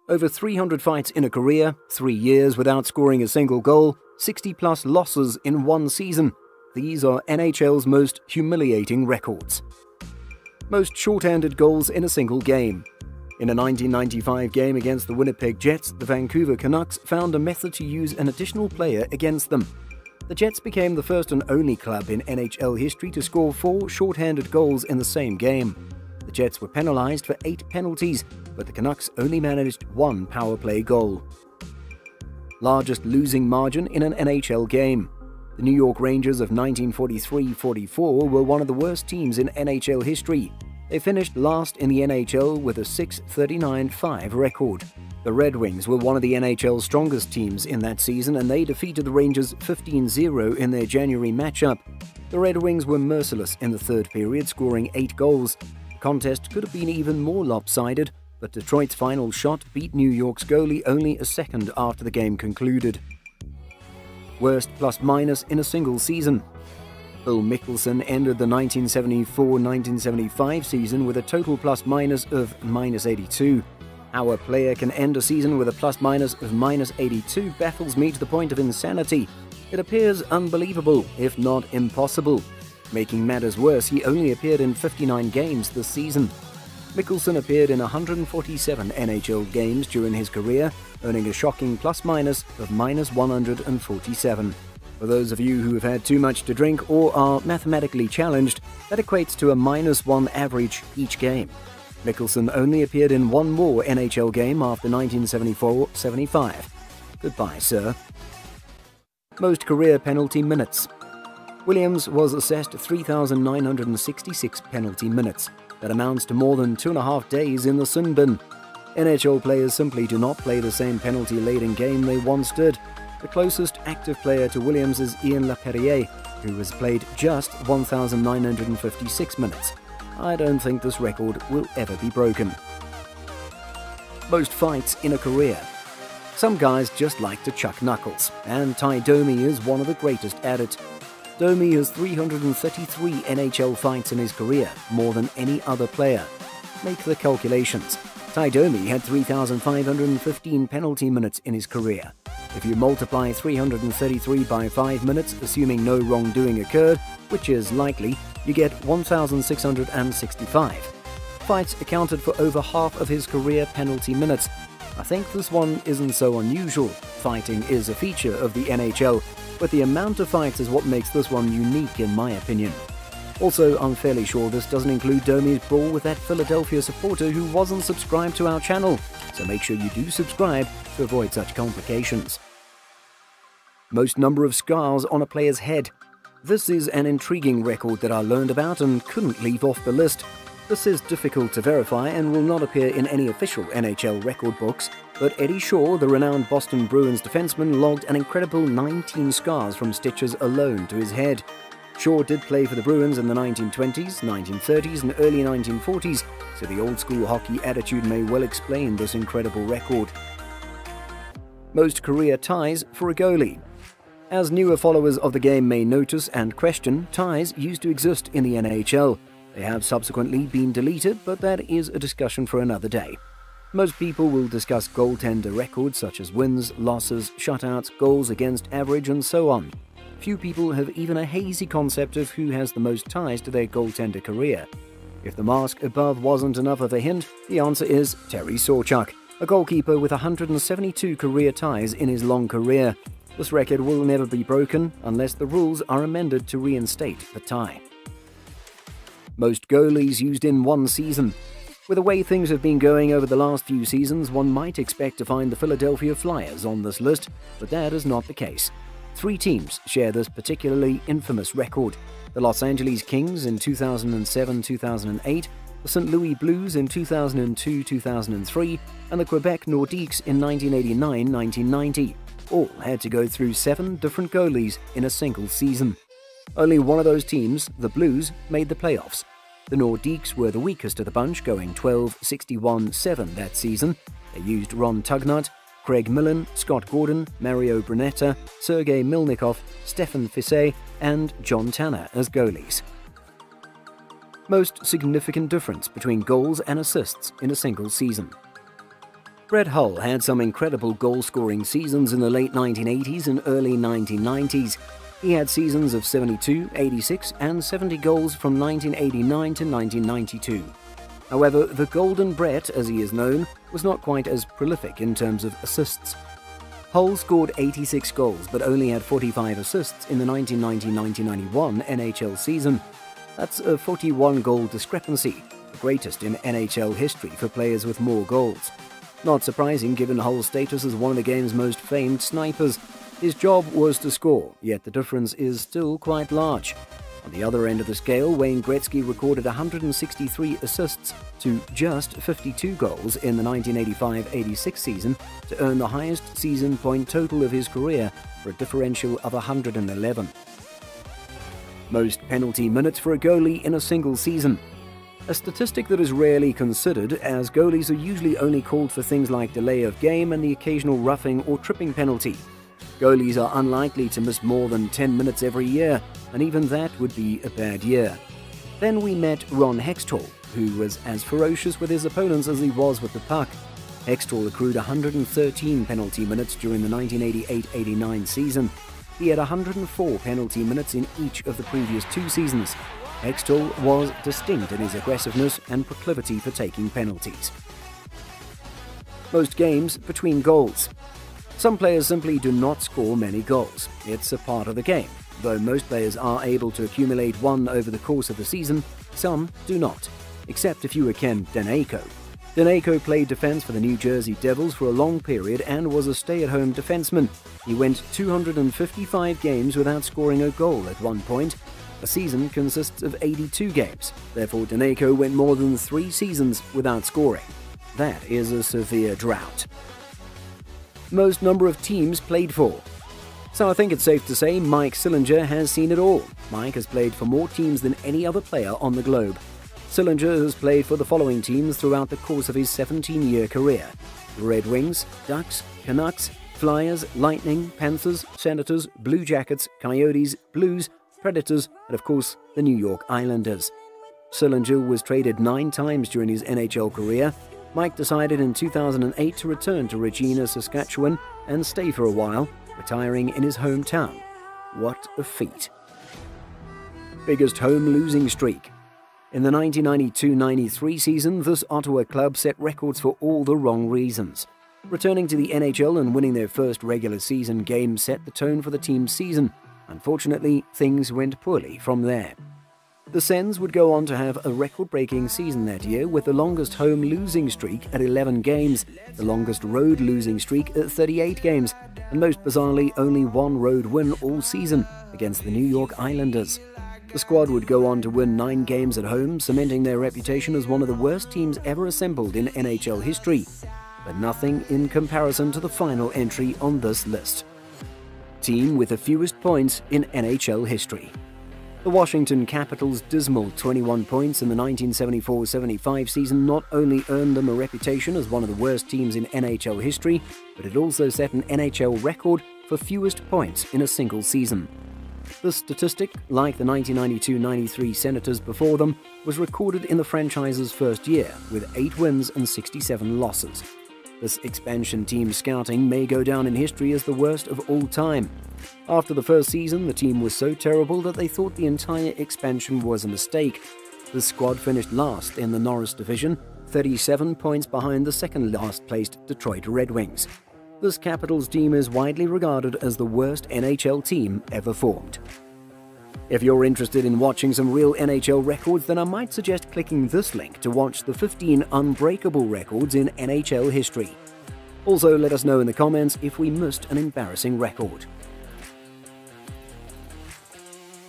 Over 300 fights in a career, 3 years without scoring a single goal, 60-plus losses in one season. These are NHL's most humiliating records. Most shorthanded goals in a single game. In a 1995 game against the Winnipeg Jets, the Vancouver Canucks found a method to use an additional player against them. The Jets became the first and only club in NHL history to score 4 shorthanded goals in the same game. The Jets were penalized for 8 penalties, but the Canucks only managed 1 power play goal. Largest losing margin in an NHL game. The New York Rangers of 1943-44 were one of the worst teams in NHL history. They finished last in the NHL with a 6-39-5 record. The Red Wings were one of the NHL's strongest teams in that season, and they defeated the Rangers 15-0 in their January matchup. The Red Wings were merciless in the third period, scoring 8 goals. The contest could have been even more lopsided, but Detroit's final shot beat New York's goalie only a second after the game concluded. Worst plus-minus in a single season. Bill Mickelson ended the 1974-1975 season with a total plus-minus of -82. How a player can end a season with a plus-minus of -82 baffles me to the point of insanity. It appears unbelievable, if not impossible. Making matters worse, he only appeared in 59 games this season. Mickelson appeared in 147 NHL games during his career, earning a shocking plus-minus of -147. For those of you who have had too much to drink or are mathematically challenged, that equates to a -1 average each game. Mickelson only appeared in 1 more NHL game after 1974-75. Goodbye, sir. Most career penalty minutes. Williams was assessed 3,966 penalty minutes. That amounts to more than 2.5 days in the sin bin. NHL players simply do not play the same penalty-laden game they once did. The closest active player to Williams is Ian Laperriere, who has played just 1,956 minutes. I don't think this record will ever be broken. Most fights in a career. Some guys just like to chuck knuckles, and Ty Domi is one of the greatest at it. Domi has 333 NHL fights in his career, more than any other player. Make the calculations. Ty Domi had 3,515 penalty minutes in his career. If you multiply 333 by 5 minutes, assuming no wrongdoing occurred, which is likely, you get 1,665. Fights accounted for over half of his career penalty minutes. I think this one isn't so unusual. Fighting is a feature of the NHL, but the amount of fights is what makes this one unique in my opinion. Also, I'm fairly sure this doesn't include Domi's brawl with that Philadelphia supporter who wasn't subscribed to our channel, so make sure you do subscribe to avoid such complications. Most number of scars on a player's head. This is an intriguing record that I learned about and couldn't leave off the list. This is difficult to verify and will not appear in any official NHL record books, but Eddie Shaw, the renowned Boston Bruins defenseman, logged an incredible 19 scars from stitches alone to his head. Shaw did play for the Bruins in the 1920s, 1930s and early 1940s, so the old-school hockey attitude may well explain this incredible record. Most career ties for a goalie. As newer followers of the game may notice and question, ties used to exist in the NHL. They have subsequently been deleted, but that is a discussion for another day. Most people will discuss goaltender records such as wins, losses, shutouts, goals against average, and so on. Few people have even a hazy concept of who has the most ties to their goaltender career. If the mask above wasn't enough of a hint, the answer is Terry Sawchuk, a goalkeeper with 172 career ties in his long career. This record will never be broken unless the rules are amended to reinstate the tie. Most goalies used in one season. With the way things have been going over the last few seasons, one might expect to find the Philadelphia Flyers on this list, but that is not the case. 3 teams share this particularly infamous record: the Los Angeles Kings in 2007-2008, the St. Louis Blues in 2002-2003, and the Quebec Nordiques in 1989-1990. All had to go through 7 different goalies in a single season. Only one of those teams, the Blues, made the playoffs. The Nordiques were the weakest of the bunch, going 12-61-7 that season. They used Ron Tugnut, Craig Millen, Scott Gordon, Mario Brunetta, Sergei Milnikov, Stefan Fissé, and John Tanner as goalies. Most significant difference between goals and assists in a single season. Brett Hull had some incredible goal-scoring seasons in the late 1980s and early 1990s. He had seasons of 72, 86, and 70 goals from 1989 to 1992. However, the Golden Brett, as he is known, was not quite as prolific in terms of assists. Hull scored 86 goals but only had 45 assists in the 1990-1991 NHL season. That's a 41-goal discrepancy, the greatest in NHL history for players with more goals. Not surprising given Hull's status as one of the game's most famed snipers. His job was to score, yet the difference is still quite large. On the other end of the scale, Wayne Gretzky recorded 163 assists to just 52 goals in the 1985-86 season to earn the highest season point total of his career for a differential of 111. Most penalty minutes for a goalie in a single season. A statistic that is rarely considered, as goalies are usually only called for things like delay of game and the occasional roughing or tripping penalty. Goalies are unlikely to miss more than 10 minutes every year, and even that would be a bad year. Then we met Ron Hextall, who was as ferocious with his opponents as he was with the puck. Hextall accrued 113 penalty minutes during the 1988-89 season. He had 104 penalty minutes in each of the previous two seasons. Hextall was distinct in his aggressiveness and proclivity for taking penalties. Most games between goals. Some players simply do not score many goals. It's a part of the game. Though most players are able to accumulate one over the course of the season, some do not, except if you were Ken Daneyko. Daneyko played defense for the New Jersey Devils for a long period and was a stay-at-home defenseman. He went 255 games without scoring a goal at one point. A season consists of 82 games. Therefore, Daneyko went more than 3 seasons without scoring. That is a severe drought. Most number of teams played for. So I think it's safe to say Mike Sillinger has seen it all. Mike has played for more teams than any other player on the globe. Sillinger has played for the following teams throughout the course of his 17-year career: the Red Wings, Ducks, Canucks, Flyers, Lightning, Panthers, Senators, Blue Jackets, Coyotes, Blues, Predators, and of course the New York Islanders. Sillinger was traded 9 times during his NHL career. Mike decided in 2008 to return to Regina, Saskatchewan and stay for a while, retiring in his hometown. What a feat. Biggest home losing streak. In the 1992-93 season, this Ottawa club set records for all the wrong reasons. Returning to the NHL and winning their first regular season game set the tone for the team's season. Unfortunately, things went poorly from there. The Sens would go on to have a record-breaking season that year with the longest home losing streak at 11 games, the longest road losing streak at 38 games, and most bizarrely only one road win all season against the New York Islanders. The squad would go on to win 9 games at home, cementing their reputation as one of the worst teams ever assembled in NHL history, but nothing in comparison to the final entry on this list. Team with the fewest points in NHL history. The Washington Capitals' dismal 21 points in the 1974-75 season not only earned them a reputation as one of the worst teams in NHL history, but it also set an NHL record for fewest points in a single season. This statistic, like the 1992-93 Senators before them, was recorded in the franchise's first year, with 8 wins and 67 losses. This expansion team scouting may go down in history as the worst of all time. After the first season, the team was so terrible that they thought the entire expansion was a mistake. The squad finished last in the Norris division, 37 points behind the second last placed Detroit Red Wings. This Capitals team is widely regarded as the worst NHL team ever formed. If you're interested in watching some real NHL records, then I might suggest clicking this link to watch the 15 unbreakable records in NHL history. Also, let us know in the comments if we missed an embarrassing record.